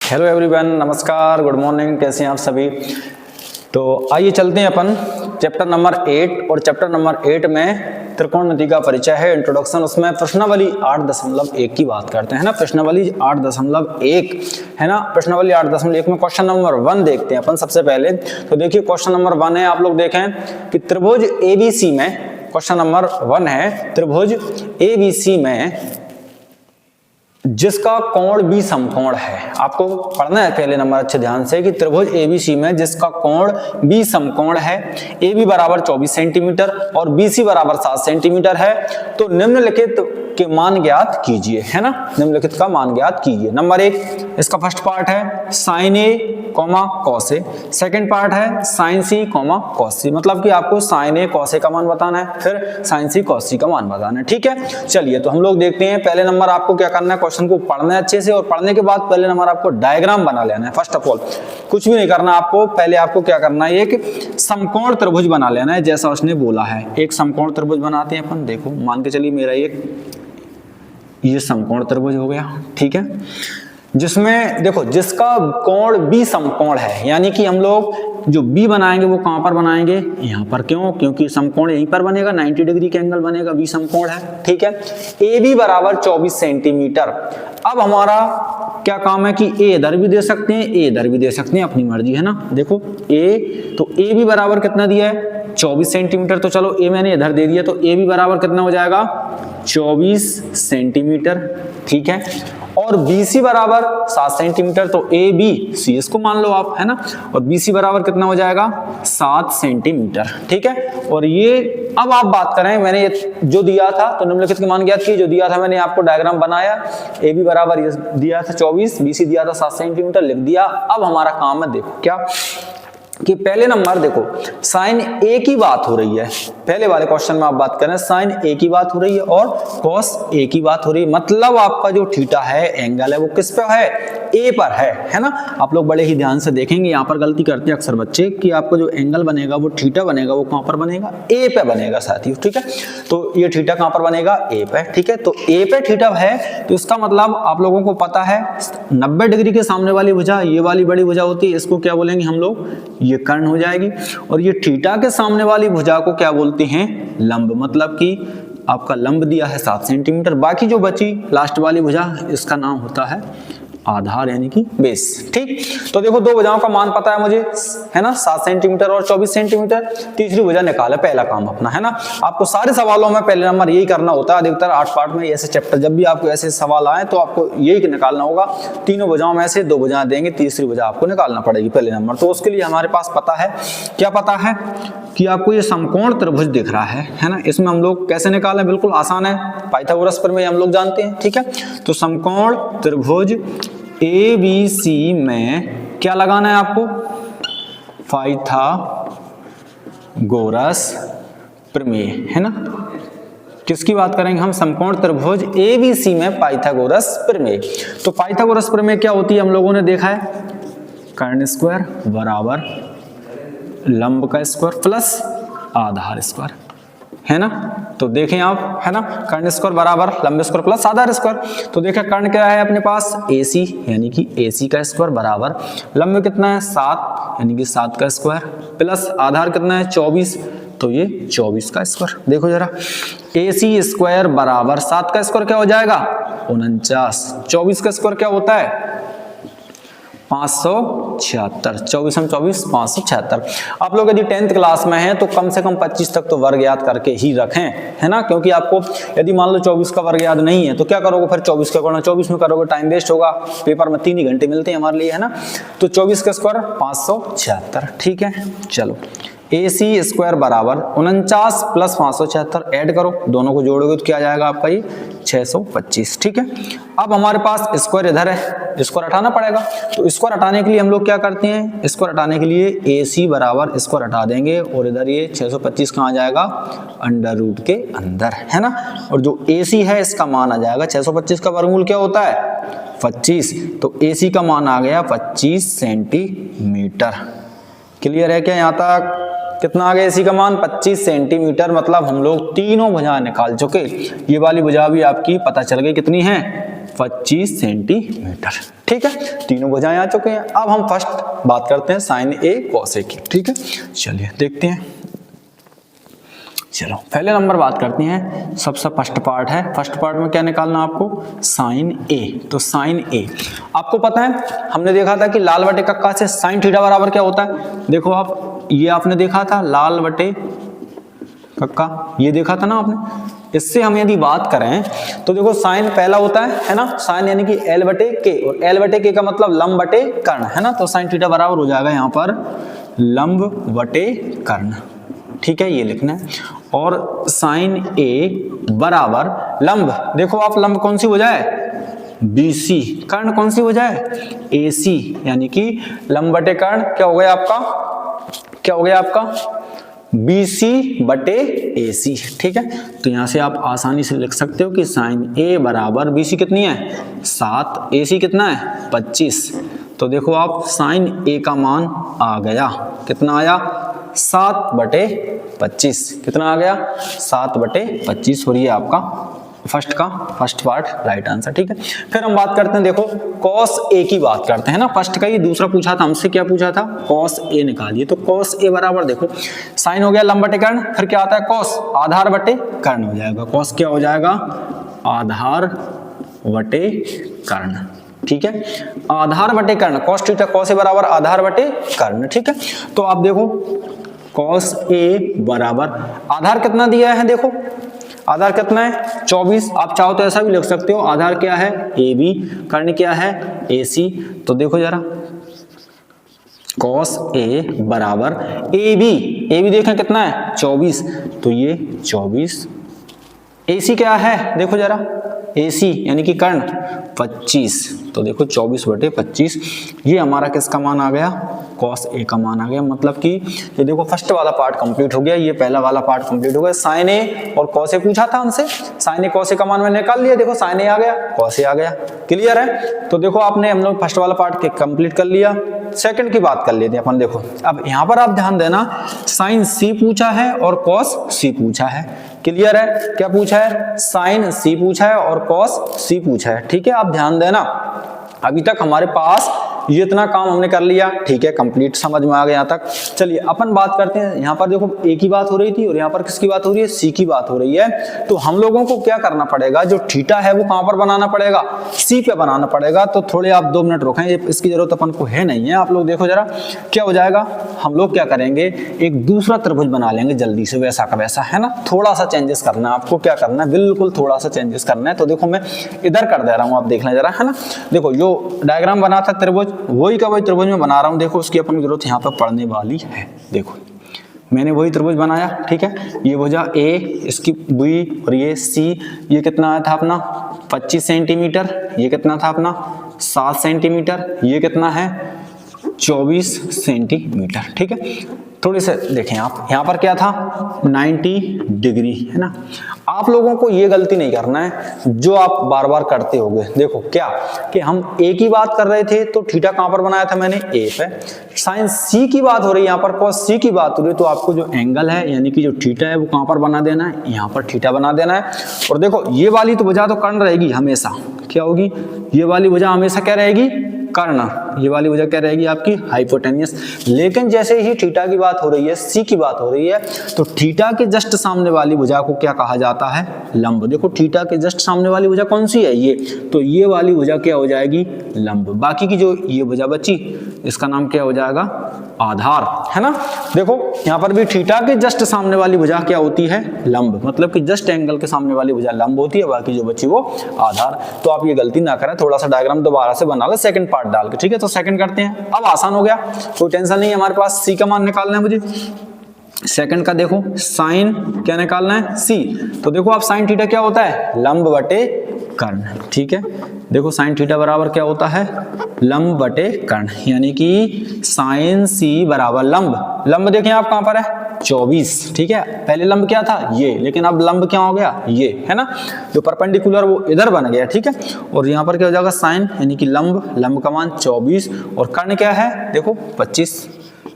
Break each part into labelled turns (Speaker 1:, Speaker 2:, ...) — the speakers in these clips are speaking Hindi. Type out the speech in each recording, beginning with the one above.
Speaker 1: हेलो एवरीवन, नमस्कार, गुड मॉर्निंग। कैसे हैं आप सभी। तो आइए चलते हैं अपन चैप्टर नंबर 8 और चैप्टर नंबर 8 में त्रिकोणमिति का परिचय है, इंट्रोडक्शन। उसमें प्रश्नावली 8.1 की बात करते हैं ना। प्रश्नावली 8.1 है ना। प्रश्नावली 8.1 में क्वेश्चन नंबर 1 देखते हैं अपन सबसे पहले। तो देखिए क्वेश्चन नंबर 1 है, आप लोग देखें कि त्रिभुज एबीसी में, क्वेश्चन नंबर 1 है, त्रिभुज एबीसी में जिसका कोण बी समकोण है। आपको पढ़ना है पहले नंबर अच्छे ध्यान से कि त्रिभुज एबीसी में जिसका कोण बी समकोण है, ए बी बराबर 24 सेंटीमीटर और बीसी बराबर 7 सेंटीमीटर है, तो निम्नलिखित के मान ज्ञात कीजिए, है ना। निम्नलिखित का मान ज्ञात कीजिए। नंबर 1 इसका फर्स्ट पार्ट है sign A comma cos A, second part है साइन सी कॉमा कॉस सी। मतलब कि आपको साइन ए कॉस ए का मान बताना है, फिर साइन सी कॉस सी का मान बताना है। ठीक है, चलिए तो हम लोग देखते हैं। पहले नंबर आपको क्या करना है, क्वेश्चन को पढ़ना है अच्छे से, और पढ़ने के बाद पहले नंबर आपको डायग्राम बना लेना है। फर्स्ट ऑफ ऑल कुछ भी नहीं करना आपको, पहले आपको क्या करना है, एक समकोण त्रिभुज बना लेना है जैसा उसने बोला है। एक समकोण त्रिभुज बनाते हैं अपन। देखो मान के चलिए मेरा ये समकोण त्रिभुज हो गया, ठीक है, जिसमें देखो जिसका कोण बी समकोण है, यानी कि हम लोग जो बी बनाएंगे वो कहां पर बनाएंगे, यहां पर। क्यों? क्योंकि समकोण यहीं पर बनेगा, 90 डिग्री के एंगल बनेगा, बी समकोण है। ठीक है, ए बी बराबर 24 सेंटीमीटर। अब हमारा क्या काम है कि ए इधर भी दे सकते हैं, ए इधर भी दे सकते हैं, अपनी मर्जी है ना। देखो ए, तो ए बी बराबर कितना दिया है, 24 सेंटीमीटर। तो चलो ए मैंने इधर दे दिया, तो ए बी बराबर कितना हो जाएगा, 24 सेंटीमीटर। ठीक है, और BC बराबर 7 सेंटीमीटर, तो AB CS को मान लो आप, है ना। और BC बराबर कितना हो जाएगा, 7 सेंटीमीटर। ठीक है, और ये अब आप बात करें, मैंने ये जो दिया था तो निम्नलिखित के मान ज्ञात किए। जो दिया था मैंने आपको डायग्राम बनाया, AB बराबर ये दिया था 24, BC दिया था 7 सेंटीमीटर, लिख दिया। अब हमारा काम है, देखो क्या कि पहले नंबर देखो साइन ए की बात हो रही है। पहले वाले क्वेश्चन में आप बात करें साइन ए की बात हो रही है और कॉस ए की बात हो रही है। मतलब आपका जो थीटा है, एंगल है, वो किस पे है, ए पर है ना। आप लोग बड़े ही ध्यान से देखेंगे, यहाँ पर गलती करते हैं अक्सर बच्चे कि आपका जो एंगल बनेगा वो थीटा बनेगा, वो कहां पर बनेगा, ए पे बनेगा साथियों। ठीक है, तो ये थीटा कहां पर बनेगा, ए पे। ठीक है, तो ए पे थीटा है, तो इसका मतलब आप लोगों को पता है 90 डिग्री के सामने वाली भुजा, ये वाली बड़ी भुजा होती है, इसको क्या बोलेंगे हम लोग, ये कर्ण हो जाएगी। और ये थीटा के सामने वाली भुजा को क्या बोलते हैं, लंब। मतलब कि आपका लंब दिया है 7 सेंटीमीटर, बाकी जो बची लास्ट वाली भुजा, इसका नाम होता है आधार, यानी कि बेस। ठीक, तो देखो दो भुजाओं का मान पता है मुझे, है ना, 7 सेंटीमीटर और 24 सेंटीमीटर। तीसरी भुजा निकाले, पहला काम अपना, है ना। आपको सारे सवालों में पहले नंबर यही करना होता है अधिकतर 8 पार्ट में। ऐसे चैप्टर जब भी आपको ऐसे सवाल आए तो आपको यही निकालना होगा। तीनों भुजाओं में से 2 भुजाएं देंगे, तीसरी भुजा आपको निकालना पड़ेगी पहले नंबर। तो उसके लिए हमारे पास पता है, क्या पता है कि आपको ये समकोण त्रिभुज दिख रहा है ना। इसमें हम लोग कैसे निकालें, बिल्कुल आसान है, पाइथागोरस प्रमेय हम लोग जानते हैं। ठीक है, तो समकोण त्रिभुज ABC में क्या लगाना है आपको, पाइथागोरस प्रमेय, है ना। किसकी बात करेंगे हम, समकोण त्रिभुज ABC में पाइथागोरस प्रमेय। तो पाइथागोरस प्रमेय क्या होती है, हम लोगों ने देखा है, कर्ण स्क्वायर बराबर लंब का स्क्वायर प्लस आधार स्क्वायर, है ना। तो देखें आप, है ना, कर्ण स्क्वायर बराबर लंब स्क्वायर प्लस आधार स्क्वायर। तो देखें कर्ण क्या है अपने पास, AC, यानी कि AC का स्क्वायर बराबर लंब कितना है 7, यानी कि 7 का स्क्वायर प्लस आधार कितना है 24, तो ये 24 का स्क्वायर। देखो जरा, AC स्क्वायर बराबर 7 का स्क्वायर क्या हो जाएगा, 49। 24 का स्क्वायर क्या होता है, 576। 24 24 576। आप लोग यदि 10th क्लास में हैं तो कम से कम 25 तक तो वर्ग याद करके ही रखें, है ना। क्योंकि आपको यदि मान लो 24 का वर्ग याद नहीं है तो क्या करोगे, फिर 24 का गुणा 24 में करोगे, टाइम वेस्ट होगा। पेपर में 3 ही घंटे मिलते हैं हमारे लिए, है ना। तो 24 का स्क्वायर 576। ठीक है, चलो AC स्क्वायर बराबर 49 प्लस 576, ऐड करो, दोनों को जोड़ोगे तो क्या आ जाएगा आपका ये 625। ठीक है, अब हमारे पास स्क्वायर इधर है, स्क्वायर हटाना पड़ेगा। तो स्क्वायर हटाने के लिए हम लोग क्या करते हैं, स्क्वायर हटाने के लिए AC बराबर स्क्वायर हटा देंगे, और इधर ये 625 कहाँ आ जाएगा, अंडर रूट के अंदर, है ना। और जो AC है इसका मान आ जाएगा 625 का वर्गमूल क्या होता है, 25। तो AC का मान आ गया 25 सेंटीमीटर। क्लियर है क्या, यहाँ तक कितना आ गया, इसी का मान 25 सेंटीमीटर। मतलब हम लोग तीनों भुजा निकाल चुके। ये वाली भुजा भी आपकी पता चल गई कितनी है, 25 सेंटीमीटर। ठीक है, तीनों भुजाएं आ चुके हैं। अब हम फर्स्ट बात करते हैं साइन ए कॉस ए की। ठीक है, चलिए देखते हैं। चलो पहले नंबर बात करते हैं, सबसे फर्स्ट पार्ट है। फर्स्ट पार्ट में क्या निकालना आपको, साइन ए। तो साइन ए आपको पता है, हमने देखा था कि लाल बटे कक्का से साइन थीटा बराबर क्या होता है। देखो आप, ये आपने देखा था लाल बटे कक्का, ये देखा था ना आपने। इससे हम यदि बात करें तो देखो साइन पहला होता है ना, साइन यानी कि एल बटे के, और एल बटे के का मतलब लंब बटे कर्ण है ना। तो साइन थीटा बराबर हो जाएगा यहाँ पर लंब बटे कर्ण। ठीक है, ये लिखना है। और साइन ए बराबर लंब, देखो आप लंब कौन सी हो जाए, BC, कर्ण कौन सी हो जाए, AC, यानी कि लंब बटे कर्ण क्या हो गया आपका, क्या हो गया आपका, BC बटे AC। ठीक है, तो यहां से आप आसानी से लिख सकते हो कि साइन A बराबर BC कितनी है 7, AC कितना है 25। तो देखो आप साइन A का मान आ गया, कितना आया 7 बटे 25, कितना आ गया 7 बटे 25। और ये आपका फर्स्ट पार्ट राइट आंसर। ठीक है, फिर हम बात करते हैं, देखो cos a की बात करते हैं ना। फर्स्ट का ये दूसरा पूछा था हमसे, क्या पूछा था, cos a निकालिए। तो cos a बराबर देखो साइन हो गया लंब बटे कर्ण, फिर क्या आता है cos, आधार बटे कर्ण हो जाएगा। cos क्या हो जाएगा, आधार बटे कर्ण। ठीक है, आधार बटे कर्ण, cos थीटा cos a बराबर आधार बटे कर्ण। ठीक है, तो आप देखो cos a बराबर आधार कितना दिया है, देखो आधार कितना है 24। आप चाहो तो ऐसा भी लिख सकते हो, आधार क्या है AB, कर्ण क्या है AC। तो देखो जरा cos A बराबर AB देखें कितना है 24, तो ये 24। AC क्या है, देखो जरा AC यानी कि कर्ण 25। तो देखो 24 बटे 25, ये हमारा किसका मान आ गया, cos A का मान आ गया। मतलब कि ये देखो फर्स्ट वाला पार्ट कंप्लीट हो गया, ये पहला वाला पार्ट कंप्लीट हो गया। साइन A और cos A पूछा था हमसे, साइन A cos A का मान मैंने निकाल लिया। देखो साइन A आ गया, cos A आ गया, क्लियर है। तो देखो आपने हम लोग फर्स्ट वाला पार्ट कंप्लीट कर लिया, सेकंड की बात कर लेते हैं अपन। देखो अब यहाँ पर आप ध्यान देना, साइन C पूछा है और cos C पूछा है, क्लियर है। क्या पूछा है, साइन C पूछा है और cos C पूछा है। ठीक है, आप ध्यान देना, अभी तक हमारे पास ये इतना काम हमने कर लिया। ठीक है, कंप्लीट समझ में आ गया यहाँ तक। चलिए अपन बात करते हैं, यहाँ पर देखो A की बात हो रही थी और यहाँ पर किसकी बात हो रही है, C की बात हो रही है। तो हम लोगों को क्या करना पड़ेगा, जो थीटा है वो कहाँ पर बनाना पड़ेगा, C पे बनाना पड़ेगा। तो थोड़े आप 2 मिनट रुकें, इसकी जरूरत अपन को है नहीं है। आप लोग देखो जरा क्या हो जाएगा, हम लोग क्या करेंगे, एक दूसरा त्रिभुज बना लेंगे जल्दी से, वैसा का वैसा है ना। थोड़ा सा चेंजेस करना है आपको, क्या करना है, बिल्कुल थोड़ा सा चेंजेस करना है। तो देखो मैं इधर कर दे रहा हूँ, आप देख लें जरा, है ना। देखो जो डायग्राम बना था त्रिभुज, वही का वही त्रिभुज में बना रहा हूँ। देखो उसकी अपन जरूरत यहाँ पर पड़ने वाली है। देखो मैंने वही त्रिभुज बनाया। ठीक है, ये भुजा A, इसकी B और ये C, ये कितना था अपना 25 सेंटीमीटर, ये कितना था अपना 7 सेंटीमीटर, ये कितना है 24 सेंटीमीटर। ठीक है, थोड़ी से देखें आप, यहाँ पर क्या था 90 डिग्री, है ना। आप लोगों को ये गलती नहीं करना है जो आप बार बार करते होगे। देखो क्या कि हम A की बात कर रहे थे तो थीटा कहाँ पर बनाया था मैंने, A पे। साइन C की बात हो रही है, यहाँ पर cos C की बात हो रही है, तो आपको जो एंगल है यानी कि जो थीटा है वो कहाँ पर बना देना है, यहाँ पर थीटा बना देना है। और देखो ये वाली तो भुजा तो कर्ण रहेगी हमेशा, क्या होगी, ये वाली भुजा हमेशा क्या रहेगी, कर्ण। ये वाली भुजा क्या रहेगी आपकी, हाइपोटेन्यूस। लेकिन जैसे ही थीटा की बात हो रही है, C की बात हो रही है, तो थीटा के जस्ट सामने वाली भुजा को क्या कहा जाता है, लंब। देखो थीटा के जस्ट सामने वाली भुजा कौन सी है, ये, तो ये वाली भुजा क्या हो जाएगी, लंब। बाकी की जो ये भुजा बची, इसका नाम क्या हो जाएगा, आधार, है ना। देखो यहाँ पर भी थीटा के जस्ट सामने वाली भुजा क्या होती है, लंब। मतलब कि जस्ट एंगल के सामने वाली भुजा लंब होती है, बाकी जो बची वो आधार। तो आप ये गलती ना करें, थोड़ा सा डायग्राम दोबारा से बना ले सेकंड पार्ट डाल के। ठीक है, तो सेकंड करते हैं। अब आसान हो गया, कोई टेंशन नहीं है, हमारे पास C का मान निकालना है मुझे। सेकंड का देखो साइन क्या निकालना है, C। तो देखो आप साइन थीटा क्या होता है, लंब बटे कर्ण। ठीक है, देखो साइन थीटा बराबर क्या होता है, लंब बटे कर्ण, यानी कि साइन C बराबर लंब। लंब देखें आप कहां पर है, 24। ठीक है, पहले लंब क्या था ये, लेकिन अब लंब क्या हो गया, ये, है ना। जो परपेंडिकुलर वो इधर बन गया। ठीक है, और यहाँ पर क्या हो जाएगा साइन यानी कि लंब, लंब का मान 24 और कर्ण क्या है, देखो 25।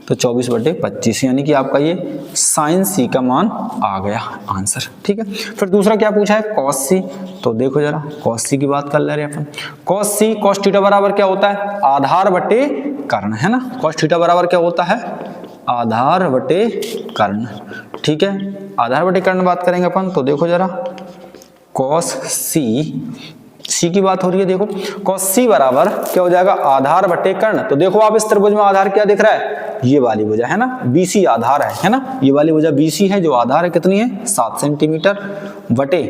Speaker 1: तो 24/25 यानी कि आपका ये साइन सी का मान आ गया आंसर। ठीक है, फिर दूसरा क्या पूछा है कॉस सी। तो देखो जरा कॉस सी की बात कर ले रहे हैं अपन। कॉस सी कॉस थीटा बराबर क्या होता है, आधार बटे कर्ण, है ना। कॉस थीटा बराबर क्या होता है, आधार बटे कर्ण। ठीक है, आधार बटे कर्ण बात करेंगे अपन। तो देखो जरा कॉस सी की बात हो रही है। देखो कॉस सी बराबर क्या हो जाएगा, आधार बटे कर्ण। तो देखो आप इस त्रिभुज में आधार क्या दिख रहा है, ये वाली भुजा है ना, BC आधार है ना, ये वाली भुजा BC है, जो आधार है कितनी है 7 सेंटीमीटर, बटे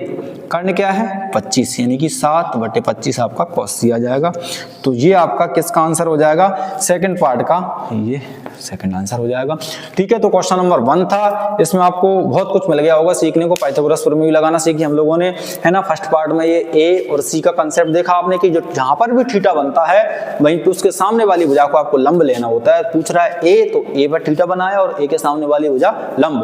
Speaker 1: कर्ण क्या है 25, यानी कि 7/25 आपका कॉस सी आ जाएगा। तो ये आपका किसका आंसर हो जाएगा, सेकंड पार्ट का, ये सेकंड आंसर हो जाएगा। ठीक है, तो क्वेश्चन नंबर 1 था, इसमें आपको बहुत कुछ मिल गया होगा सीखने को। पाइथागोरस प्रमेय लगाना सीखी हम लोगों ने, है ना। फर्स्ट पार्ट में ये ए और सी का कंसेप्ट देखा आपने कि जो जहां पर भी थीटा बनता है वहीं पे उसके सामने वाली भुजा को आपको लंब लेना होता है। पूछ रहा है ए, तो ए पर थीटा बनाया और ए के सामने वाली भुजा लंब।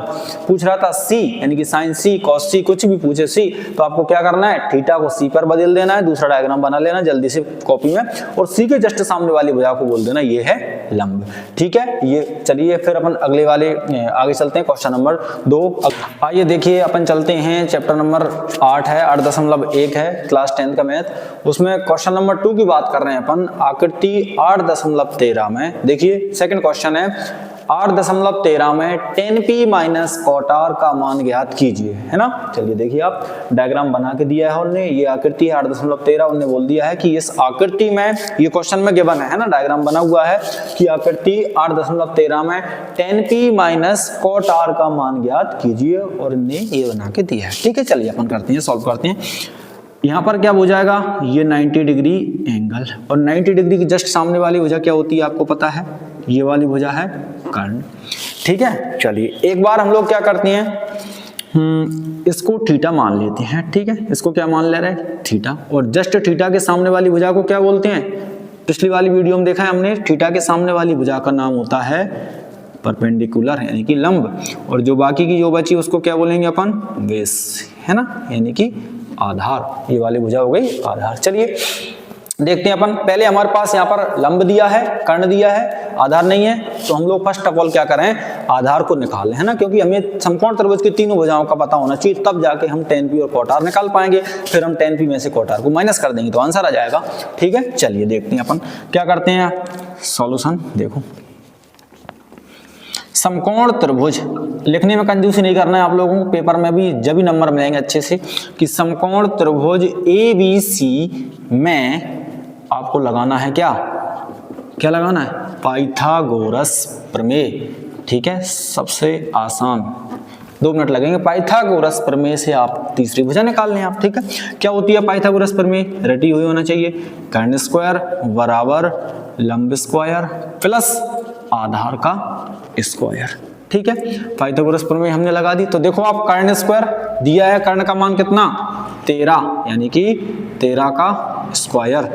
Speaker 1: पूछ रहा था सी, यानी कि साइन सी, कॉस सी, कुछ भी पूछे सी, तो आपको क्या करना है, थीटा को सी पर बदल देना है, दूसरा डायग्राम बना लेना जल्दी से कॉपी में, और सी के जस्ट सामने वाली भुजा को बोल देना ये है लंब। ठीक है, ये चलिए फिर अपन अगले वाले आगे चलते हैं, क्वेश्चन नंबर 2। आइए देखिए अपन चलते हैं, चैप्टर नंबर 8 है, 8.1 है, क्लास 10 का मैथ। उसमें क्वेश्चन नंबर 2 की बात कर रहे हैं अपन, आकृति 8.13 में। देखिए सेकंड क्वेश्चन है 8.13 में 10p माइनस कॉट आर का मान ज्ञात कीजिए, है ना। चलिए देखिए आप डायग्राम बना के दिया है उन्होंने, ये आकृति है 8.13, उन्होंने बोल दिया है कि इस आकृति में, ये क्वेश्चन में गिवन है ना, डायग्राम बना हुआ है कि आकृति 8.13 में 10p माइनस कॉट आर का मान ज्ञात कीजिए, और इन्हें ये बना के दिया है। ठीक है, चलिए अपन करते हैं, सॉल्व करते हैं। यहाँ पर क्या हो जाएगा, ये 90 डिग्री एंगल, और 90 डिग्री की जस्ट सामने वाली भुजा क्या होती है आपको पता है, ये वाली भुजा है कर्ण। ठीक है, चलिए एक बार हम लोग क्या करते हैं, इसको थीटा मान लेते हैं। ठीक है, इसको क्या मान ले रहे हैं, थीटा, और जस्ट थीटा के सामने वाली भुजा को क्या बोलते हैं, पिछली वाली वीडियो में देखा है हमने, थीटा के सामने वाली भुजा का नाम होता है परपेंडिकुलर, यानी कि लंब, और जो बाकी की जो बची उसको क्या बोलेंगे अपन, बेस, है ना, यानी कि आधार। ये वाली भुजा हो गई आधार। चलिए देखते हैं अपन, पहले हमारे पास यहाँ पर लंब दिया है, कर्ण दिया है, आधार नहीं है, तो हम लोग फर्स्ट ऑफ ऑल क्या करें, आधार को निकाल लें, है ना, क्योंकि हमें समकोण त्रिभुज की तीनों भुजाओं का पता होना चाहिए, तब जाके हम 10p और कॉट आर निकाल पाएंगे। फिर हम 10p में से कॉट आर को माइनस कर देंगे तो आंसर आ जाएगा। ठीक है, चलिए देखते हैं अपन क्या करते हैं सॉल्यूशन। देखो समकोण त्रिभुज, लिखने में कंजूसी नहीं करना है आप लोगों को, पेपर में भी जब भी नंबर मिलेंगे अच्छे से, कि समकोण त्रिभुज ABC में आपको लगाना है क्या लगाना है, पाइथागोरस प्रमेय। ठीक है, सबसे आसान, 2 मिनट लगेंगे। पाइथागोरस प्रमेय से आप तीसरी भुजा निकाल लें आप। ठीक है, क्या होती है पाइथागोरस प्रमेय, रटी हुई होना चाहिए, कर्ण स्क्वायर बराबर लंब स्क्वायर प्लस आधार का स्क्वायर। ठीक है, पाइथागोरस प्रमेय हमने लगा दी। तो देखो आप कर्ण स्क्वायर दिया है, कर्ण का मान कितना 13, यानी कि 13 का स्क्वायर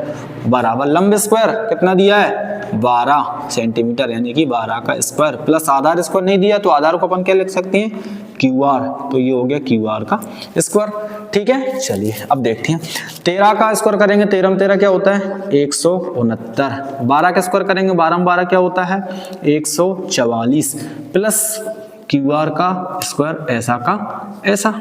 Speaker 1: बराबर लंब स्क्वायर कितना दिया है 12 सेंटीमीटर, यानी कि 12 का स्क्वायर, प्लस आधार स्क्वायर नहीं दिया तो आधार को अपन क्या लिख सकते हैं QR, तो ये हो गया QR का स्क्वायर। ठीक है, चलिए अब देखते हैं 13 का स्क्वायर करेंगे, 13 में 13 क्या होता है 169, 12 का स्क्वायर करेंगे, 12 में 12 क्या होता है 144, प्लस QR का स्क्वायर ऐसा का ऐसा।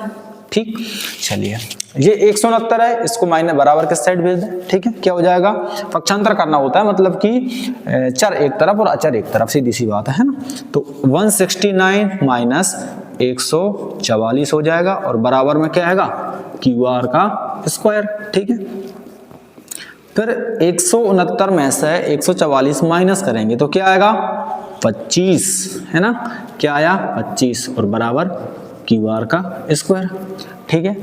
Speaker 1: ठीक, चलिए ये 169 है, इसको माइनस बराबर किस साइड भेज दें। ठीक है, क्या हो जाएगा, पक्षांतर करना होता है, मतलब कि चर एक तरफ और अचर एक तरफ, सीधी सी बात है ना। तो 169 माइनस 144 हो जाएगा, और बराबर में क्या आएगा QR का स्क्वायर। ठीक है, फिर 169 में से 144 माइनस करेंगे तो क्या आएगा 25, है ना, क्या आया 25, और बराबर QR का स्क्वायर। ठीक है,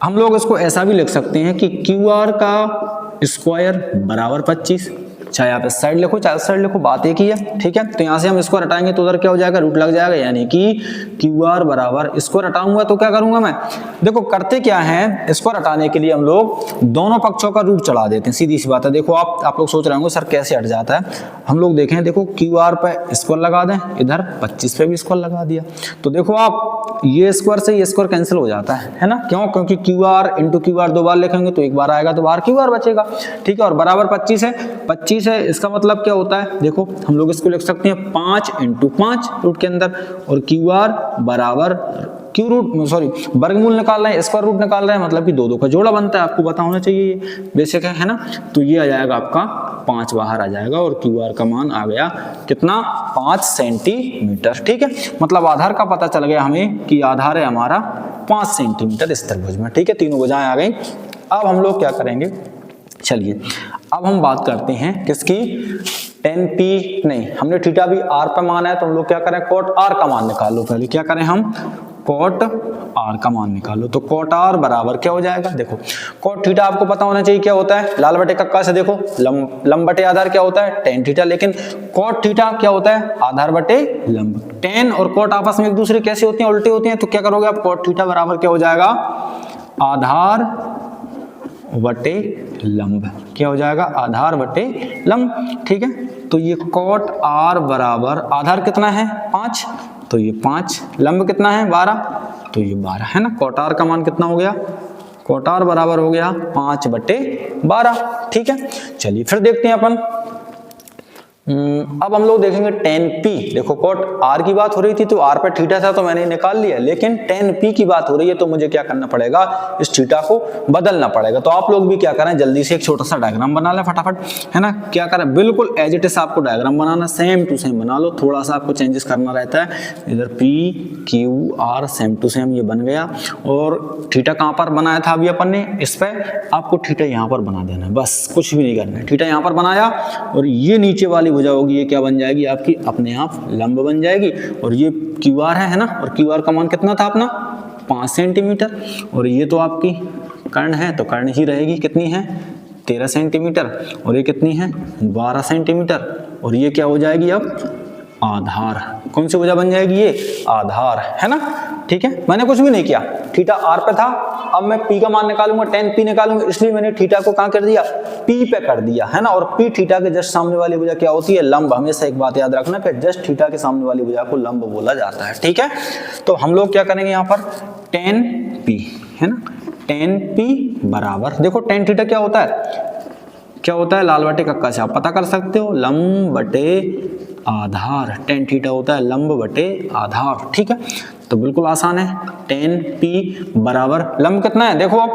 Speaker 1: हम लोग इसको ऐसा भी लिख सकते हैं कि QR का स्क्वायर बराबर 25, चाहे आप इस साइड लिखो चाहे उस साइड लिखो, बात एक ही है। ठीक है, तो यहाँ से हम इसको हटाएंगे तो उधर क्या हो जाएगा रूट लग जाएगा, यानी कि QR बराबर, इसको हटाऊंगा तो क्या करूंगा मैं, देखो करते क्या है, इसको हटाने के लिए हम लोग दोनों पक्षों का रूट चढ़ा देते हैं, सीधी सी बात है। देखो आप लोग सोच रहे होंगे सर कैसे हट जाता है, हम लोग देखें, देखो QR पे स्क्वायर लगा दें, इधर 25 पे भी स्क्वायर लगा दिया, तो देखो आप ये स्क्वायर से ये स्क्वायर कैंसिल हो जाता है ना, क्यों, क्योंकि QR इंटू QR 2 बार लिखेंगे तो एक बार आएगा तो बाहर QR बचेगा। ठीक है, और बराबर 25 है, 25 25 है, इसका मतलब क्या होता है, देखो हम लोग इसको लिख सकते हैं 5 × 5 रूट के अंदर, और क्यू आर बराबर क्यू रूट सॉरी वर्गमूल निकाल रहे हैं, स्क्वायर रूट निकाल रहे हैं, मतलब कि दो दो का जोड़ा बनता है, आपको पता होना चाहिए, ये बेसिक है ना। तो ये आ जाएगा आपका 5 बाहर आ जाएगा, और क्यू आर का मान आ गया कितना, 5 सेंटीमीटर। ठीक है, मतलब आधार का पता चल गया हमें कि आधार है हमारा 5 सेंटीमीटर इस त्रिभुज में। ठीक है, तीनों भुजाएं आ गई। अब हम लोग क्या करेंगे, चलिए अब हम बात करते हैं किसकी, tan p नहीं, हमने थीटा भी r पे माना है, तो हम लोग क्या करें, cot r का मान निकालो। पहले क्या करें हम, cot r का मान निकालो। तो cot r बराबर क्या हो जाएगा, देखो cot थीटा आपको पता होना चाहिए क्या होता है, लाल बटे कक्का से देखो लंब बटे आधार क्या होता है, tan थीटा, लेकिन cot थीटा क्या होता है, आधार बटे लंब। tan और cot आपस में एक दूसरे कैसे होती हैं, उल्टे होती हैं, तो क्या करोगे आप, cot थीटा बराबर क्या हो जाएगा, आधार बटे लंब। क्या हो जाएगा, आधार बटे लंब। ठीक है, तो ये cot r बराबर आधार कितना है 5, तो ये 5, लंब कितना है 12, तो ये 12 है ना। cot r का मान कितना हो गया, cot r बराबर हो गया 5 बटे 12। ठीक है, चलिए फिर देखते हैं अपन, अब हम लोग देखेंगे tan p। देखो cot r की बात हो रही थी तो r पे थीटा था तो मैंने निकाल लिया, लेकिन tan p की बात हो रही है तो मुझे क्या करना पड़ेगा, इस थीटा को बदलना पड़ेगा। तो आप लोग भी क्या करें, जल्दी से एक छोटा सा डायग्राम बना लें फटाफट, है ना। क्या करें, बिल्कुल एज इट इज आपको डायग्राम बनाना, सेम टू सेम बना लो, थोड़ा सा आपको चेंजेस करना रहता है। इधर p q r same to same ये बन गया, और थीटा कहाँ पर बनाया था अभी अपन ने, इस पे आपको थीटा यहाँ पर बना देना है, बस कुछ भी नहीं करना है। थीटा यहाँ पर बनाया, और ये नीचे वाली भुजा होगी, ये क्या बन जाएगी आपकी, अपने आप लंब बन जाएगी। और ये क्यू आर है ना, और क्यू आर का मान कितना था अपना 5 सेंटीमीटर, और ये तो आपकी कर्ण है, तो कर्ण ही रहेगी, कितनी है 13 सेंटीमीटर, और ये कितनी है 12 सेंटीमीटर, और ये क्या हो जाएगी अब आधार। कौन सी भुजा बन जाएगी, ये आधार, है ना। ठीक है, मैंने कुछ भी नहीं किया, थीटा r पे था, अब मैं p का मान निकालूंगा, tan p निकालूंगा, इसलिए मैंने थीटा को कहां कर दिया, p पे कर दिया, है ना। और p थीटा के जस्ट सामने वाली भुजा क्या होती है, लंब। हमेशा एक बात याद रखना कि जस्ट थीटा के सामने वाली भुजा को लंब बोला जाता है। ठीक है, तो हम लोग क्या करेंगे यहाँ पर, tan p, है ना, tan p बराबर, देखो tan थीटा क्या होता है, क्या होता है, लाल बटे कक्का से आप पता कर सकते हो, लंब बटे आधार। tan थीटा होता है लंब बटे आधार। ठीक है, तो बिल्कुल आसान है, tan p बराबर लंब कितना है, देखो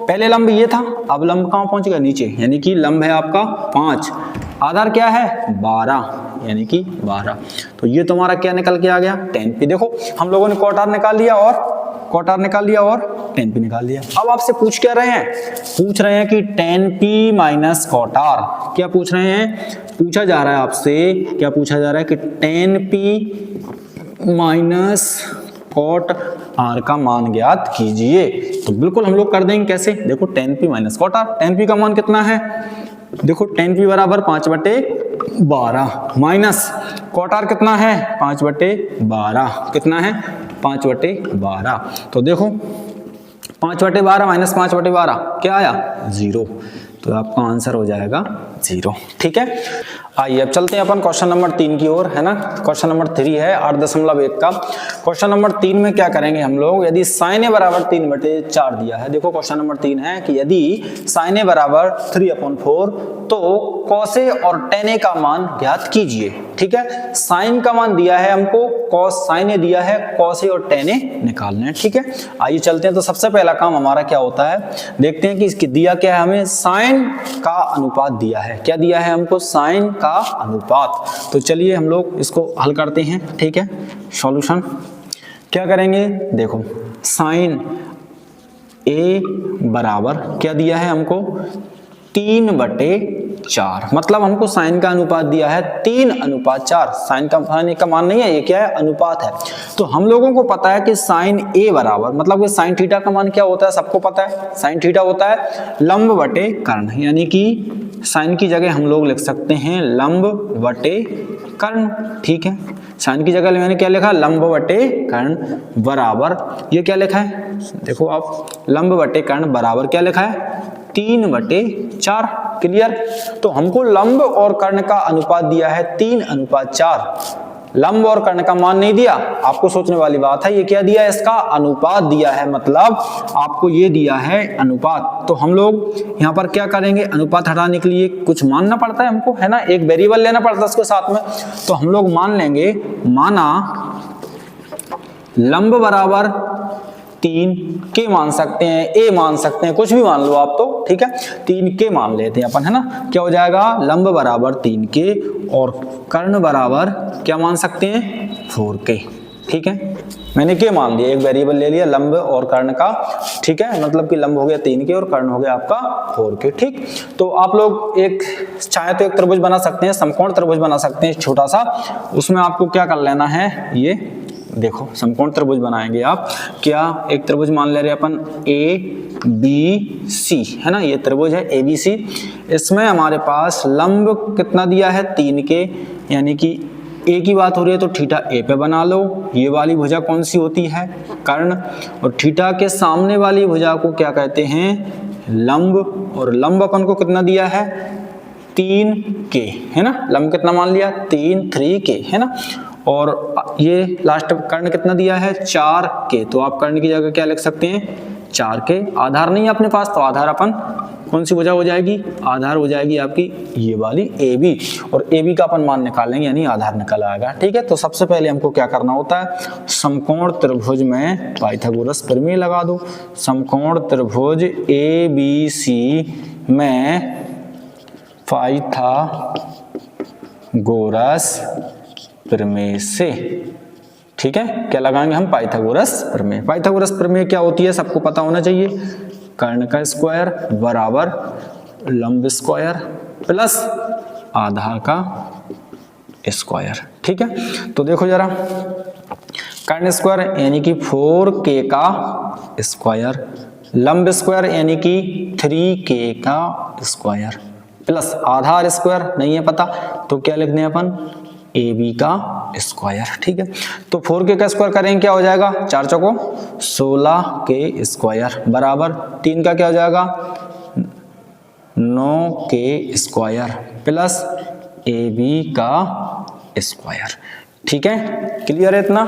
Speaker 1: पहले लंब ये था, अब लंब कहाँ पहुंच गया, नीचे, यानी कि लंब है आपका 5, आधार क्या है 12, यानी कि 12। तो ये तुम्हारा क्या निकल के आ गया, tan p। देखो हम लोगों ने cot r निकाल लिया, और cot r निकाल लिया, और tan p निकाल लिया। अब आपसे पूछ क्या रहे हैं, पूछ रहे हैं कि tan p minus cot r, क्या पूछ रहे हैं, पूछा जा रहा है आपसे, क्या पूछा जा रहा है कि tan p minus cot r का मान ज्ञात कीजिए। तो बिल्कुल हम लोग कर देंगे, कैसे, देखो tan p minus cot r, tan p का मान कितना है, देखो tan p बराबर 5 बटे 12, माइनस cot r कितना है 5 बटे 12, कितना है 5 बटे 12। तो देखो 5 बटे 12 माइनस 5 बटे 12 क्या आया 0, तो आपका आंसर हो जाएगा 0। ठीक है, आइए अब चलते हैं अपन क्वेश्चन नंबर 3 की ओर, है ना। क्वेश्चन नंबर 3 है 8.1 का। क्वेश्चन नंबर 3 में क्या करेंगे हम लोग, यदि sin a बराबर 3/4 दिया है, देखो क्वेश्चन नंबर 3 है कि यदि sin a बराबर 3/4 तो cos a और tan a का मान ज्ञात कीजिए। ठीक है, sin का मान दिया है हमको, cos sin a दिया है, cos a और tan a निकालना है। ठीक है, आइए चलते हैं। तो सबसे पहला काम हमारा क्या होता है, देखते हैं कि इसकी दिया क्या है, हमें sin का अनुपात दिया है, क्या दिया है हमको, sin का अनुपात। तो चलिए हम लोग इसको हल करते हैं। ठीक है, सॉल्यूशन क्या करेंगे, देखो sin a बराबर क्या दिया है हमको 3/4, मतलब हमको साइन का अनुपात दिया है 3:4। साइन का मान नहीं है, ये क्या है अनुपात है। तो हम लोगों को पता है कि साइन a बराबर, मतलब कि साइन थीटा का मान क्या होता है, सबको पता है, साइन थीटा होता है लंब बटे कर्ण, यानी कि साइन की जगह हम लोग लिख सकते हैं लंब बटे कर्ण। ठीक है, साइन की जगह मैंने क्या लिखा, लंब बटे कर्ण बराबर, ये क्या लिखा है, देखो आप लंब बटे कर्ण बराबर क्या लिखा है 3/4। क्लियर, तो हमको लंब और कर्ण का अनुपात दिया है 3:4, लंब और कर्ण का मान नहीं दिया, आपको सोचने वाली बात है, ये क्या दिया है, इसका अनुपात दिया है, मतलब आपको ये दिया है अनुपात। तो हम लोग यहाँ पर क्या करेंगे, अनुपात हटाने के लिए कुछ मानना पड़ता है हमको, है ना, एक वेरिएबल लेना पड़ता है उसके साथ में। तो हम लोग मान लेंगे, माना लंब बराबर 3 के मान सकते हैं, ए मान सकते हैं, कुछ भी मान लो आप, तो ठीक है 3 के मान लेते हैं अपन, है ना। क्या हो जाएगा, लंब बराबर 3 के और कर्ण बराबर क्या मान सकते हैं, 4 के। ठीक है, मैंने के मान लिया, एक वेरिएबल ले लिया लंब और कर्ण का, ठीक है, मतलब कि लंब हो गया 3 के और कर्ण हो गया आपका 4 के। ठीक, तो आप लोग एक चाहे तो एक त्रिभुज बना सकते हैं, समकोण त्रिभुज बना सकते हैं छोटा सा। उसमें आपको क्या कर लेना है, ये देखो समकोण त्रिभुज बनाएंगे आप, क्या एक त्रिभुज मान ले रहे अपन ABC, है ना, ये त्रिभुज है ABC। इसमें हमारे पास लंब कितना दिया है, 3 के, यानी कि ए की बात हो रही है तो थीटा ए पे बना लो। ये वाली भुजा कौन सी होती है, कर्ण, और थीटा के सामने वाली भुजा को क्या कहते हैं, लंब। और लंब अपन को कितना दिया है, 3 के, है ना, लंब कितना मान लिया, 3 के, है ना। और ये लास्ट कर्ण कितना दिया है, 4 के। तो आप कर्ण की जगह क्या लिख सकते हैं, 4 के। आधार नहीं है अपने पास, तो आधार अपन कौन सी भुजा हो जाएगी, आधार हो जाएगी आपकी ये वाली AB, और AB का अपन मान निकालेंगे, यानी आधार निकल आएगा। ठीक है, तो सबसे पहले हमको क्या करना होता है, समकोण त्रिभुज में पाइथागोरस प्रमेय लगा दो। समकोण त्रिभुज ABC में पाइथागोरस प्रमेय से, ठीक है, क्या लगाएंगे हम, पाइथागोरस प्रमेय। पाइथागोरस प्रमेय क्या होती है, सबको पता होना चाहिए, कर्ण का स्क्वायर बराबर लंब स्क्वायर प्लस आधार का स्क्वायर। ठीक है, तो देखो जरा, कर्ण स्क्वायर यानी कि 4k का स्क्वायर, लंब स्क्वायर यानी कि 3k का स्क्वायर, प्लस आधार स्क्वायर नहीं है पता, तो क्या लिखने हैं अपन, AB का स्क्वायर। ठीक है, तो 4k का स्क्वायर करेंगे क्या हो जाएगा, 4 चौको 16k स्क्वायर बराबर 3 का क्या हो जाएगा, 9k स्क्वायर प्लस AB का स्क्वायर। ठीक है, क्लियर है इतना।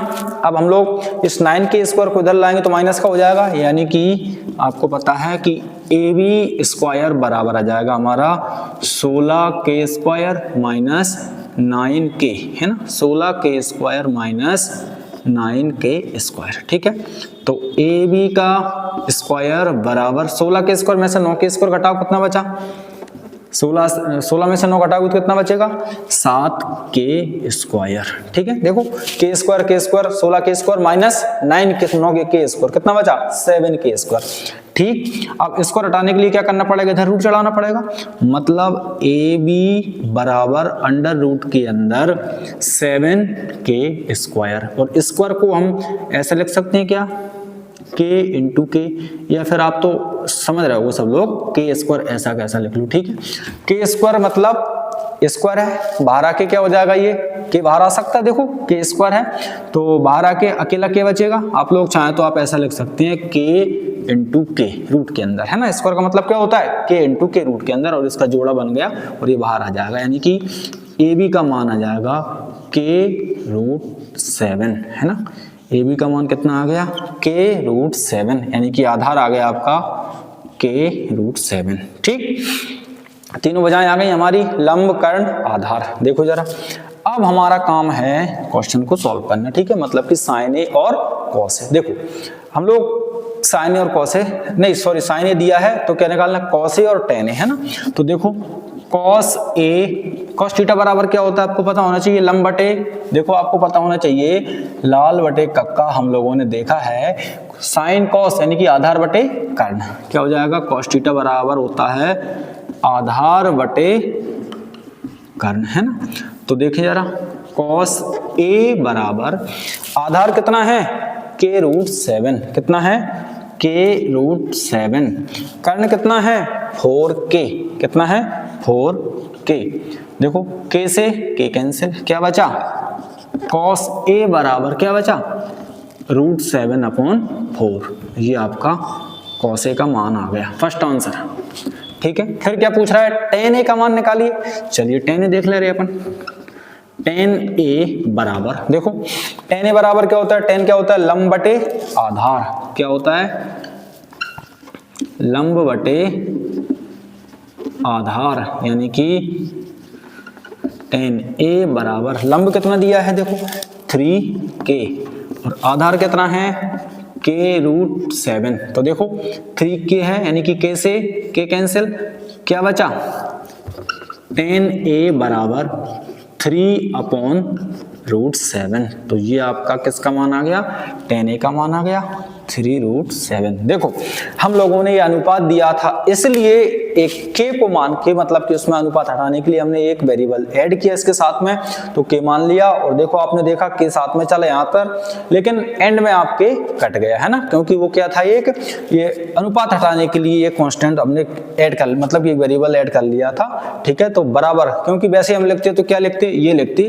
Speaker 1: अब हम लोग इस 9k स्क्वायर को इधर लाएंगे तो माइनस का हो जाएगा, यानी कि आपको पता है कि AB स्क्वायर बराबर आ जाएगा हमारा 16k स्क्वायर माइनस 9k, है ना, 16k square minus 9k square. ठीक है, तो AB का स्क्वायर बराबर 16k स्क्वायर में से 9k स्क्वायर घटाओ, कितना बचा, 16 में से 9 घटाओगे तो कितना बचेगा, 7k स्क्वायर। ठीक है, देखो k square 16k square minus 9k square कितना बचा, 7k स्क्वायर। ठीक, अब इसको हटाने के लिए क्या करना पड़ेगा, इधर रूट चढ़ाना पड़ेगा, मतलब AB बराबर अंडर रूट के अंदर 7k स्क्वायर, और स्क्वायर को हम ऐसे लिख सकते हैं क्या, k इंटू के, या फिर आप तो समझ रहे हो सब लोग, k स्क्वायर ऐसा कैसा लिख लो। ठीक है, k स्क्वायर मतलब स्क्वायर है, बाहर आके क्या हो जाएगा, ये k बाहर आ सकता है, देखो k स्क्वायर है तो बाहर आके अकेला k बचेगा। आप लोग चाहें तो आप ऐसा लिख सकते हैं k इंटू के रूट के अंदर, है ना, स्क्वायर का मतलब क्या होता है, k इंटू के रूट के अंदर, और इसका जोड़ा बन गया और ये बाहर आ जाएगा, यानी कि AB का मान आ जाएगा k√7, है ना, AB का मान कितना आ गया, k√7, यानी कि आधार आ गया आपका k√7। ठीक, तीनों भुजाएं आ गई हमारी, लंब कर्ण आधार। देखो जरा, अब हमारा काम है क्वेश्चन को सॉल्व करना। ठीक है, मतलब कि साइन ए और कॉस ए। देखो हम लोग साइन ए और कॉस ए नहीं, सॉरी साइन ए दिया है तो क्या निकालना, कॉस ए और टेन ए, है ना। तो देखो कॉस ए, कॉस थीटा बराबर क्या होता है आपको पता होना चाहिए, लंब बटे, देखो आपको पता होना चाहिए लाल बटे कक्का, हम लोगों ने देखा है साइन कॉस यानी कि आधार बटे कर्ण, क्या हो जाएगा, कॉस थीटा बराबर होता है आधार बटे कर्ण, है ना। तो देखिए जरा, कॉस ए बराबर आधार कितना है, k√7, कितना है, k√7, कर्ण कितना है, 4k, कितना है, 4k। देखो k से k कैंसिल, क्या बचा, कॉस ए बराबर क्या बचा, √7/4। ये आपका कॉस ए का मान आ गया, फर्स्ट आंसर। ठीक है, फिर क्या पूछ रहा है, tan a का मान निकालिए। चलिए tan a देख ले रहे अपन, tan a बराबर, देखो tan a बराबर क्या होता है, tan क्या होता है, लंब बटे आधार, क्या होता है, लंब बटे आधार, यानी कि tan a बराबर लंब कितना दिया है, देखो 3k और आधार कितना है k√7। तो देखो 3k है यानी कि k से k कैंसिल, क्या बचा, tan a बराबर 3/√7। तो ये आपका किसका मान आ गया, tan a का मान आ गया 3√7। देखो हम लोगों ने ये अनुपात दिया था, इसलिए एक k को मान के, मतलब कि उसमें अनुपात हटाने के लिए हमने एक वेरिएबल ऐड किया इसके साथ में, तो k मान लिया और देखो आपने देखा k साथ में चला यहाँ पर, लेकिन एंड में आपके कट गया है ना, क्योंकि वो क्या था, एक ये अनुपात हटाने के लिए ये कांस्टेंट हमने ऐड कर, मतलब ये वेरिएबल ऐड कर लिया था, ठीक है। तो बराबर, क्योंकि वैसे हम लिखते तो क्या लिखते, ये लिखते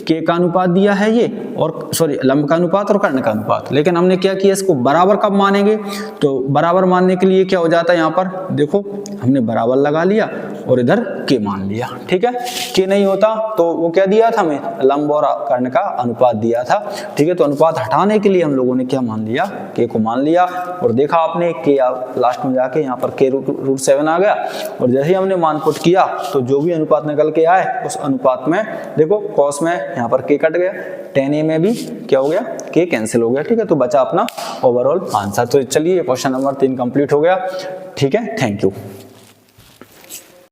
Speaker 1: k का अनुपात दिया है ये, और सॉरी लंब का अनुपात और कर्ण का अनुपात, लेकिन हमने क्या किया, इसको बराबर कब मानेंगे, तो बराबर मानने के लिए क्या हो जाता है, यहाँ पर देखो हमने बराबर लगा लिया और इधर k मान लिया, ठीक है। k नहीं होता तो वो क्या दिया था हमें, लंब और कर्ण का अनुपात दिया था, ठीक है। तो अनुपात हटाने के लिए हम लोगों ने क्या मान लिया, k को मान लिया, और देखा आपने k लास्ट में जाके यहाँ पर k√7 आ गया, और जैसे ही हमने मान पुट किया तो जो भी अनुपात निकल के आए उस अनुपात में देखो cos में यहाँ पर k कट गया, tan a में भी क्या हो गया, k कैंसिल हो गया, ठीक है। तो बचा अपना ओवरऑल आंसर। तो चलिए क्वेश्चन नंबर 3 कंप्लीट हो गया, ठीक है। Thank you.